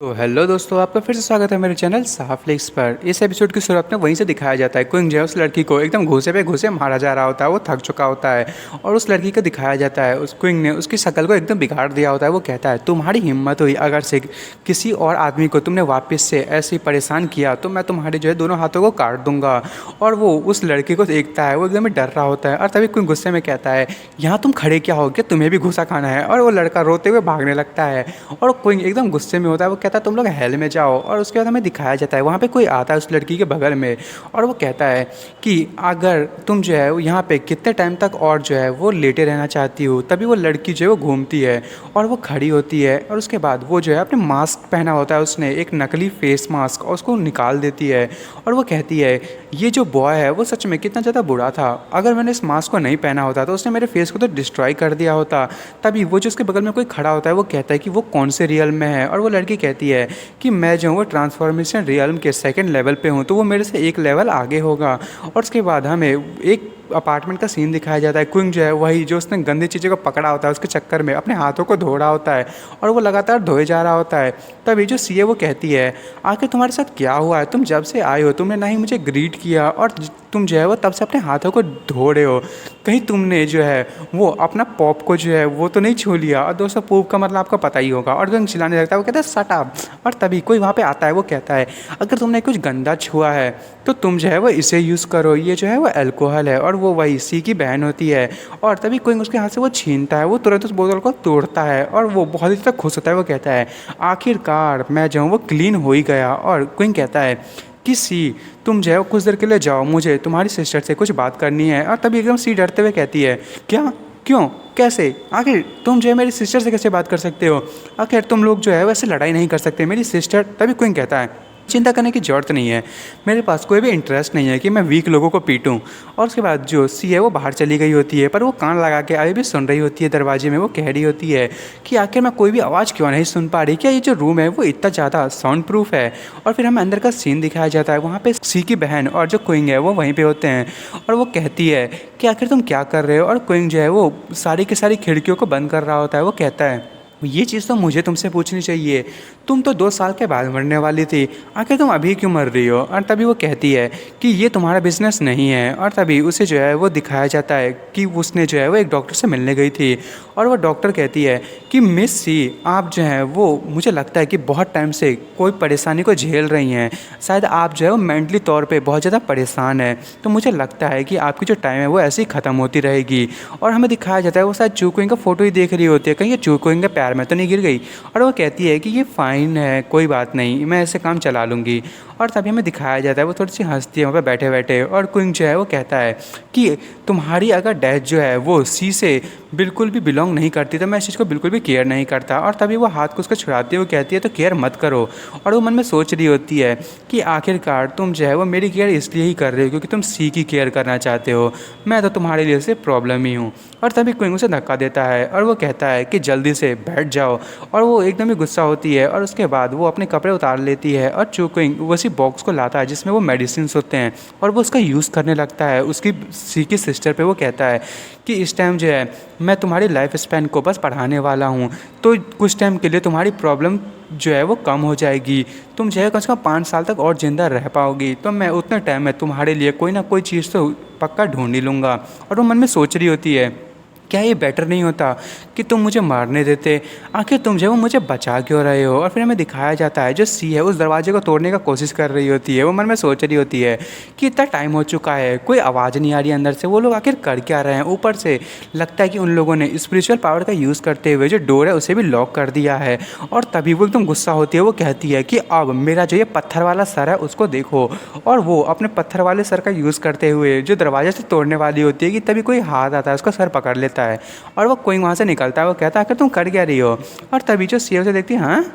तो हेलो दोस्तों, आपका फिर से स्वागत है मेरे चैनल साफलिक्स पर। इस एपिसोड की शुरुआत में वहीं से दिखाया जाता है क्विंग जो है उस लड़की को एकदम घूसे पे घूसे मारा जा रहा होता है। वो थक चुका होता है और उस लड़की को दिखाया जाता है उस क्विंग ने उसकी शक्ल को एकदम बिगाड़ दिया होता है। वो कहता है, तुम्हारी हिम्मत हुई अगर से किसी और आदमी को तुमने वापस से ऐसे ही परेशान किया तो मैं तुम्हारे जो है दोनों हाथों को काट दूंगा। और वो उस लड़की को देखता है, वो एकदम ही डर रहा होता है। और तभी क्विंग गुस्से में कहता है, यहाँ तुम खड़े क्या हो, क्या तुम्हें भी घूसा खाना है? और वो लड़का रोते हुए भागने लगता है और क्विंग एकदम गुस्से में होता है। वो कहता है, तुम लोग हेल में जाओ। और उसके बाद हमें दिखाया जाता है वहाँ पे कोई आता है उस लड़की के बगल में और वो कहता है कि अगर तुम जो है यहाँ पे कितने टाइम तक और जो है वो लेटे रहना चाहती हो। तभी वो लड़की जो है वो घूमती है और वो खड़ी होती है और उसके बाद वो जो है अपने मास्क पहना होता है, उसने एक नकली फेस मास्क, और उसको निकाल देती है। और वो कहती है, ये जो बॉय है वो सच में कितना ज़्यादा बुरा था। अगर मैंने इस मास्क को नहीं पहना होता तो उसने मेरे फेस को तो डिस्ट्रॉय कर दिया होता। तभी वो जो उसके बगल में कोई खड़ा होता है वो कहता है कि वो कौन से रियल में है। और वो लड़की कहती है कि मैं जो हूँ वो ट्रांसफॉर्मेशन रियल्म के सेकंड लेवल पे हूँ, तो वो मेरे से एक लेवल आगे होगा। और उसके बाद हमें एक अपार्टमेंट का सीन दिखाया जाता है। क्विंग जो है वही जो उसने गंदी चीज़ों को पकड़ा होता है उसके चक्कर में अपने हाथों को धो रहा होता है और वो लगातार धोए जा रहा होता है। तभी जो सीए वो कहती है, आखिर तुम्हारे साथ क्या हुआ है? तुम जब से आए हो तुमने ना ही मुझे ग्रीट किया और तुम जो है वो तब से अपने हाथों को धो रहे हो। कहीं तुमने जो है वो अपना पॉप को जो है वो तो नहीं छू लिया? और दोस्तों, पॉप का मतलब आपको पता ही होगा। और क्विंग चिल्लाने लगता है, वो कहता है शट अप। और तभी कोई वहाँ पे आता है, वो कहता है, अगर तुमने कुछ गंदा छुआ है तो तुम जो है वो इसे यूज़ करो, ये जो है वो अल्कोहल है। और वो वही सी की बहन होती है। और तभी क्विंग उसके हाथ से वो छीनता है, वो तुरंत उस बोतल को तोड़ता है और वो बहुत ही ज़्यादा खुश होता है। वो कहता है, आखिरकार मैं जो हूँ वो क्लीन हो ही गया। और क्विंग कहता है कि सी, तुम जो है वो कुछ देर के लिए जाओ, मुझे तुम्हारी सिस्टर से कुछ बात करनी है। और तभी एकदम सी डरते हुए कहती है, क्या, क्यों, कैसे? आखिर तुम जो है मेरी सिस्टर से कैसे बात कर सकते हो? आखिर तुम लोग जो है वैसे लड़ाई नहीं कर सकते, मेरी सिस्टर। तभी क्विंग कहता है, चिंता करने की ज़रूरत नहीं है, मेरे पास कोई भी इंटरेस्ट नहीं है कि मैं वीक लोगों को पीटूं। और उसके बाद जो सी है वो बाहर चली गई होती है, पर वो कान लगा के अभी भी सुन रही होती है दरवाजे में। वो कह रही होती है कि आखिर मैं कोई भी आवाज़ क्यों नहीं सुन पा रही, क्या ये जो रूम है वो इतना ज़्यादा साउंड प्रूफ है? और फिर हमें अंदर का सीन दिखाया जाता है, वहाँ पे सी की बहन और जो क्विंग है वो वहीं पे होते हैं। और वो कहती है कि आखिर तुम क्या कर रहे हो? और क्विंग जो है वो सारी की सारी खिड़कियों को बंद कर रहा होता है। वो कहता है, ये चीज़ तो मुझे तुमसे पूछनी चाहिए, तुम तो 2 साल के बाद मरने वाली थी, आखिर तुम अभी क्यों मर रही हो? और तभी वो कहती है कि ये तुम्हारा बिजनेस नहीं है। और तभी उसे जो है वो दिखाया जाता है कि उसने जो है वो एक डॉक्टर से मिलने गई थी और वो डॉक्टर कहती है कि मिस सी, आप जो है वो मुझे लगता है कि बहुत टाइम से कोई परेशानी को झेल रही हैं, शायद आप जो है वो मेंटली तौर पर बहुत ज़्यादा परेशान है, तो मुझे लगता है कि आपकी जो टाइम है वो ऐसे ही ख़त्म होती रहेगी। और हमें दिखाया जाता है वो शायद चूकुइंग का फ़ोटो ही देख रही होती है, कहीं ये चूकुइंग के प्यार में तो नहीं गिर गई। और वो कहती है कि ये फ़ाइन है, कोई बात नहीं, मैं ऐसे काम चला लूँगी। और तभी हमें दिखाया जाता है वो थोड़ी सी हंसती है वहाँ पे बैठे बैठे। और क्विंग जो है वो कहता है कि तुम्हारी अगर डेथ जो है वो सी से बिल्कुल भी बिलोंग नहीं करती तो मैं इस चीज़ को बिल्कुल भी केयर नहीं करता। और तभी वो हाथ को उसको छुड़ाती है, वो कहती है तो केयर मत करो। और वो मन में सोच रही होती है कि आखिरकार तुम जो है वो मेरी केयर इसलिए ही कर रहे हो क्योंकि तुम सी की केयर करना चाहते हो, मैं तो तुम्हारे लिए सिर्फ प्रॉब्लम ही हूँ। और तभी क्विंग उसे धक्का देता है और वो कहता है कि जल्दी से बैठ जाओ। और वो एकदम ही गुस्सा होती है और उसके बाद वो अपने कपड़े उतार लेती है और चूक्विंग उसी बॉक्स को लाता है जिसमें वो मेडिसिन होते हैं और वो उसका यूज़ करने लगता है उसकी सी की सिस्टर पे। वो कहता है कि इस टाइम जो है मैं तुम्हारी लाइफ स्पैन को बस बढ़ाने वाला हूँ, तो कुछ टाइम के लिए तुम्हारी प्रॉब्लम जो है वो कम हो जाएगी, तुम जो है कम से कम 5 साल तक और ज़िंदा रह पाओगी, तो मैं उतने टाइम में तुम्हारे लिए कोई ना कोई चीज़ तो पक्का ढूंढ ही लूँगा। और वो मन में सोच रही होती है, क्या ये बेटर नहीं होता कि तुम मुझे मारने देते? आखिर तुम जो है वो मुझे बचा क्यों रहे हो? और फिर हमें दिखाया जाता है जो सी है उस दरवाजे को तोड़ने का कोशिश कर रही होती है। वो मन में सोच रही होती है कि इतना टाइम हो चुका है, कोई आवाज़ नहीं आ रही अंदर से, वो लोग आखिर कर क्या रहे हैं? ऊपर से लगता है कि उन लोगों ने स्पिरिचुअल पावर का यूज़ करते हुए जो डोर है उसे भी लॉक कर दिया है। और तभी वो एकदम गुस्सा होती है, वो कहती है कि अब मेरा जो ये पत्थर वाला सर है उसको देखो। और वो अपने पत्थर वाले सर का यूज़ करते हुए जो दरवाजे से तोड़ने वाली होती है कि तभी कोई हाथ आता है उसका सर पकड़ लेता है और वो क्विंग वहाँ से निकलता है। वो कहता है कि तुम कर क्या रही हो? और तभी जो सी उसे देखती है, हाँ।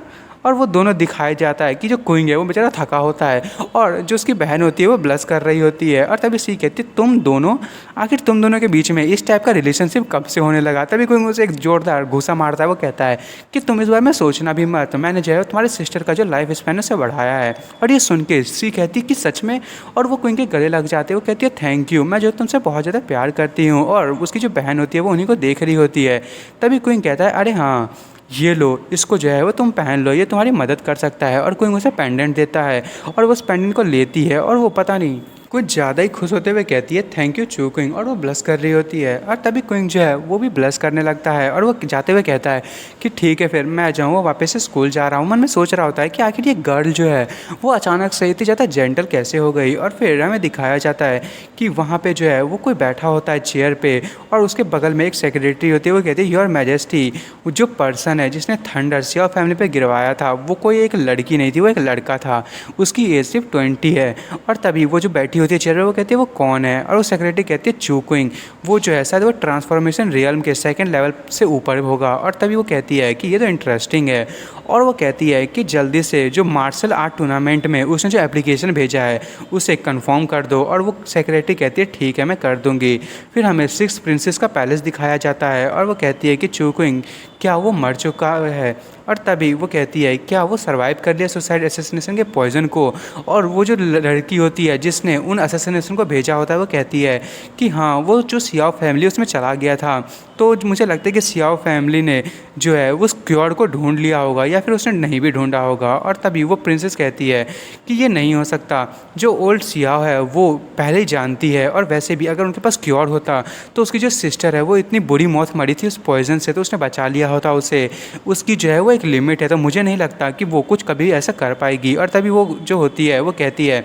और वो दोनों दिखाया जाता है कि जो क्विंग है वो बेचारा थका होता है और जो उसकी बहन होती है वो ब्लश कर रही होती है। और तभी सी कहती है, तुम दोनों, आखिर तुम दोनों के बीच में इस टाइप का रिलेशनशिप कब से होने लगा? तभी क्विंग उसे एक जोरदार घूसा मारता है। वो कहता है कि तुम इस बारे में सोचना भी मत, मैंने जो है तुम्हारे सिस्टर का जो लाइफ स्पैन है उसे बढ़ाया है। और ये सुन के सी कहती कि सच में? और वो क्विंग के गले लग जाते हैं। वो कहती है, थैंक यू, मैं जो तुमसे बहुत ज़्यादा प्यार करती हूँ। और उसकी जो बहन होती है वो उन्हीं को देख रही होती है। तभी क्विंग कहता है, अरे हाँ, ये लो, इसको जो है वो तुम पहन लो, ये तुम्हारी मदद कर सकता है। और क्विंग उसे पेंडेंट देता है और वो उस पेंडेंट को लेती है और वो पता नहीं कुछ ज़्यादा ही खुश होते हुए कहती है थैंक यू चू क्विंग, और वो ब्लश कर रही होती है। और तभी क्विंग जो है वो भी ब्लश करने लगता है और वो जाते हुए कहता है कि ठीक है फिर मैं जाऊँ, वो वापस से स्कूल जा रहा हूँ। मन में सोच रहा होता है कि आखिर ये गर्ल जो है वो अचानक से इतनी ज़्यादा जेंटल कैसे हो गई। और फिर हमें दिखाया जाता है कि वहाँ पे जो है वो कोई बैठा होता है चेयर पे और उसके बगल में एक सेक्रेटरी होती है। वो कहती है योर मैजेस्टी, जो पर्सन है जिसने थंडर सियाओ फैमिली पे गिरवाया था वो कोई एक लड़की नहीं थी, वो एक लड़का था, उसकी एज सिर्फ 20 है। और तभी वो जो बैठी होती है चेयर पे वो कहती है वो कौन है, और वो सेक्रेटरी कहती है चू क्विंग, वो जो है शायद वो ट्रांसफॉर्मेशन रियल्म के सेकंड लेवल से ऊपर होगा। और तभी वो कहती है कि ये तो इंटरेस्टिंग है, और वो कहती है कि जल्दी से जो मार्शल आर्ट टूर्नामेंट में उसने जो एप्लीकेशन भेजा है उसे कंफर्म कर दो। और वो सेक्रेटरी कहती है ठीक है मैं कर दूंगी। फिर हमें सिक्स प्रिंसेस का पैलेस दिखाया जाता है और वो कहती है कि चू क्विंग क्या वो मर चुका है। और तभी वो कहती है क्या वो सरवाइव कर लिया सुसाइड असैसिनेशन के पॉइजन को। और वो जो लड़की होती है जिसने उन असैसिनेशन को भेजा होता है वो कहती है कि हाँ वो जो सियाओ फैमिली उसमें चला गया था, तो मुझे लगता है कि सियाओ फैमिली ने जो है उस क्योर को ढूंढ लिया होगा या फिर उसने नहीं भी ढूंढा होगा। और तभी वो प्रिंसेस कहती है कि ये नहीं हो सकता, जो ओल्ड सियाओ है वो पहले ही जानती है, और वैसे भी अगर उनके पास क्योर होता तो उसकी जो सिस्टर है वो इतनी बुरी मौत मरी थी उस पॉइजन से, तो उसने बचा लिया होता उसे। उसकी जो है वो एक लिमिट है, तो मुझे नहीं लगता कि वो कुछ कभी ऐसा कर पाएगी। और तभी वो जो होती है वो कहती है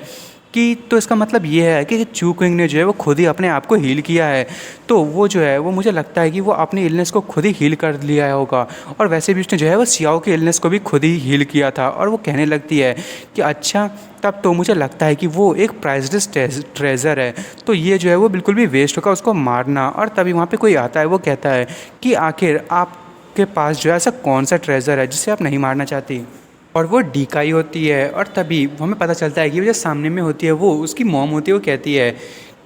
कि तो इसका मतलब ये है कि चू क्विंग ने जो है वो खुद ही अपने आप को हील किया है, तो वो जो है वो मुझे लगता है कि वो अपनी इलनेस को खुद ही हील कर लिया होगा। और वैसे भी उसने जो है वो सियाओ की इलनेस को भी खुद ही हील किया था। और वो कहने लगती है कि अच्छा तब तो मुझे लगता है कि वो एक प्राइसलेस ट्रेजर है, तो ये जो है वो बिल्कुल भी वेस्ट होगा उसको मारना। और तभी वहाँ पे कोई आता है, वो कहता है कि आखिर आपके पास जो है ऐसा कौन सा ट्रेजर है जिसे आप नहीं मारना चाहती। और वो डीकाई होती है। और तभी हमें पता चलता है कि वो जो सामने में होती है वो उसकी मॉम होती है। वो कहती है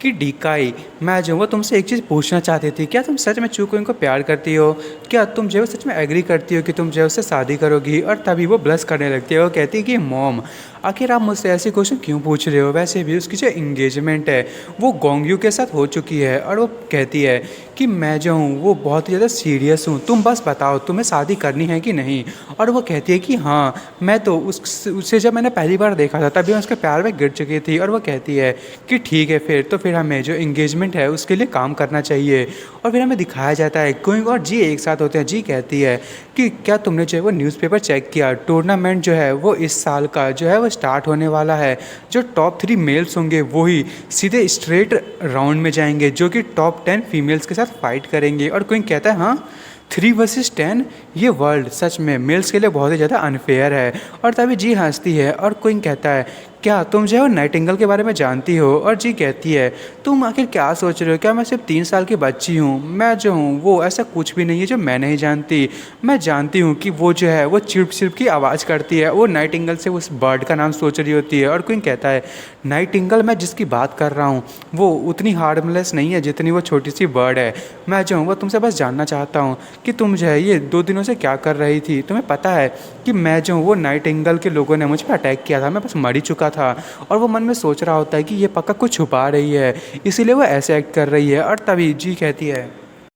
कि डीकाई मैं जो वो तुमसे एक चीज़ पूछना चाहती थी, क्या तुम सच में चू क्विंग को प्यार करती हो? क्या तुम जो है सच में एग्री करती हो कि तुम जो है उससे शादी करोगी? और तभी वो ब्लश करने लगती है। वो कहती है कि मॉम आखिर आप मुझसे ऐसे क्वेश्चन क्यों पूछ रहे हो? वैसे भी उसकी जो इंगेजमेंट है वो गोंगयू के साथ हो चुकी है। और वो कहती है कि मैं जो हूँ वो बहुत ही ज़्यादा सीरियस हूँ, तुम बस बताओ तुम्हें शादी करनी है कि नहीं। और वो कहती है कि हाँ मैं तो उससे जब मैंने पहली बार देखा था तभी मैं उसके प्यार में गिर चुकी थी। और वो कहती है कि ठीक है फिर हमें जो इंगेजमेंट है उसके लिए काम करना चाहिए। और फिर हमें दिखाया जाता है क्विंग और जी एक साथ होते हैं। जी कहती है कि क्या तुमने जो है वो न्यूज़पेपर चेक किया, टूर्नामेंट जो है वो इस साल का जो है वो स्टार्ट होने वाला है। जो टॉप 3 मेल्स होंगे वही सीधे स्ट्रेट राउंड में जाएंगे जो कि टॉप 10 फीमेल्स के साथ फाइट करेंगे। और क्विंग कहता है हाँ 3 वर्सेस 10, ये वर्ल्ड सच में मेल्स के लिए बहुत ही ज़्यादा अनफेयर है। और तभी जी हंसती है और क्विंग कहता है क्या तुम जो है वो नाइटिंगेल के बारे में जानती हो? और जी कहती है तुम आखिर क्या सोच रहे हो, क्या मैं सिर्फ 3 साल की बच्ची हूँ? मैं जो हूँ वो ऐसा कुछ भी नहीं है जो मैं नहीं जानती। मैं जानती हूँ कि वो जो है वो चिर्प चिर्प की आवाज़ करती है। वो नाइटिंगेल से उस बर्ड का नाम सोच रही होती है। और क्विंग कहता है नाइटिंगेल मैं जिसकी बात कर रहा हूँ वो उतनी हार्मलेस नहीं है जितनी वो छोटी सी बर्ड है। मैं जो हूँ वो तुमसे बस जानना चाहता हूँ कि तुम जो है ये 2 दिनों से क्या कर रही थी? तुम्हें पता है कि मैं जो हूँ वो नाइटिंगेल के लोगों ने मुझ पर अटैक किया था, मैं बस मर ही चुका था। और वो मन में सोच रहा होता है कि ये पक्का कुछ छुपा रही है, इसीलिए वो ऐसे एक्ट कर रही है। और तभी जी कहती है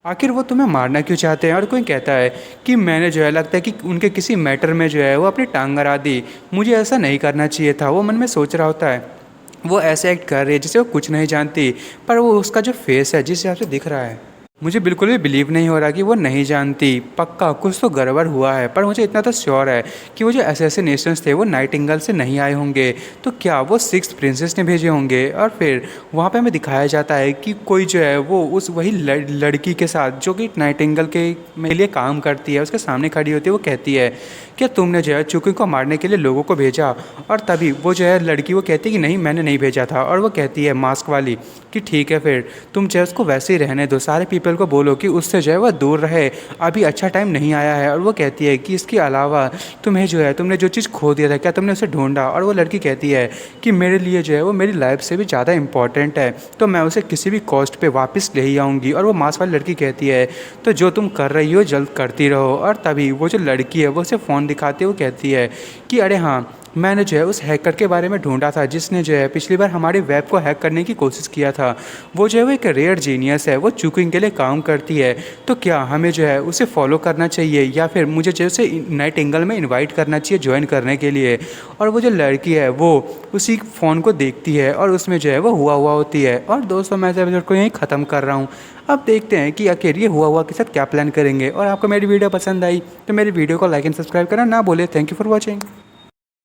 आखिर वो तुम्हें मारना क्यों चाहते हैं? और कोई कहता है कि मैंने जो है लगता है कि उनके किसी मैटर में जो है वो अपनी टांग अड़ा दी, मुझे ऐसा नहीं करना चाहिए था। वो मन में सोच रहा होता है वो ऐसे एक्ट कर रही है जिसे वो कुछ नहीं जानती, पर वो उसका जो फेस है जिस हिसाब से दिख रहा है मुझे बिल्कुल भी बिलीव नहीं हो रहा कि वो नहीं जानती। पक्का कुछ तो गड़बड़ हुआ है। पर मुझे इतना तो श्योर है कि वो जो असैसिनेशंस थे वो नाइटिंगेल से नहीं आए होंगे, तो क्या वो 6 प्रिंसेस ने भेजे होंगे? और फिर वहाँ पे हमें दिखाया जाता है कि कोई जो है वो उस वही लड़की के साथ जो कि नाइटिंगेल के लिए काम करती है उसके सामने खड़ी होती है। वो कहती है क्या तुमने जो है चू क्विंग को मारने के लिए लोगों को भेजा? और तभी वो जो है लड़की वो कहती है कि नहीं मैंने नहीं भेजा था। और वो कहती है मास्क वाली कि ठीक है फिर तुम जो है उसको वैसे ही रहने दो, सारे पीपल को बोलो कि उससे जो है वह दूर रहे, अभी अच्छा टाइम नहीं आया है। और वो कहती है कि इसके अलावा तुम्हें जो है तुमने जो चीज़ खो दिया था क्या तुमने उसे ढूंढा? और वो लड़की कहती है कि मेरे लिए जो है वो मेरी लाइफ से भी ज़्यादा इंपॉर्टेंट है, तो मैं उसे किसी भी कॉस्ट पे वापस ले ही आऊँगी। और वो मास्क वाली लड़की कहती है तो जो तुम कर रही हो जल्द करती रहो। और तभी वो जो लड़की है वो उसे फ़ोन दिखाती है। वो कहती है कि अरे हाँ मैंने जो है उस हैकर के बारे में ढूंढा था जिसने जो है पिछली बार हमारे वेब को हैक करने की कोशिश किया था। वो जो है वो एक रेयर जीनियस है, वो चुकिंग के लिए काम करती है। तो क्या हमें जो है उसे फॉलो करना चाहिए या फिर मुझे जो है उसे नाइट एंगल में इनवाइट करना चाहिए ज्वाइन करने के लिए। और वो जो लड़की है वो उसी फ़ोन को देखती है और उसमें जो है वो हुआ हुआ होती है। और दोस्तों मैं इस एपिसोड को यहीं ख़त्म कर रहा हूँ। अब देखते हैं कि आखिर ये हुआ हुआ के साथ क्या प्लान करेंगे। और आपको मेरी वीडियो पसंद आई तो मेरी वीडियो को लाइक एंड सब्सक्राइब करना ना भूले। Thank you for watching.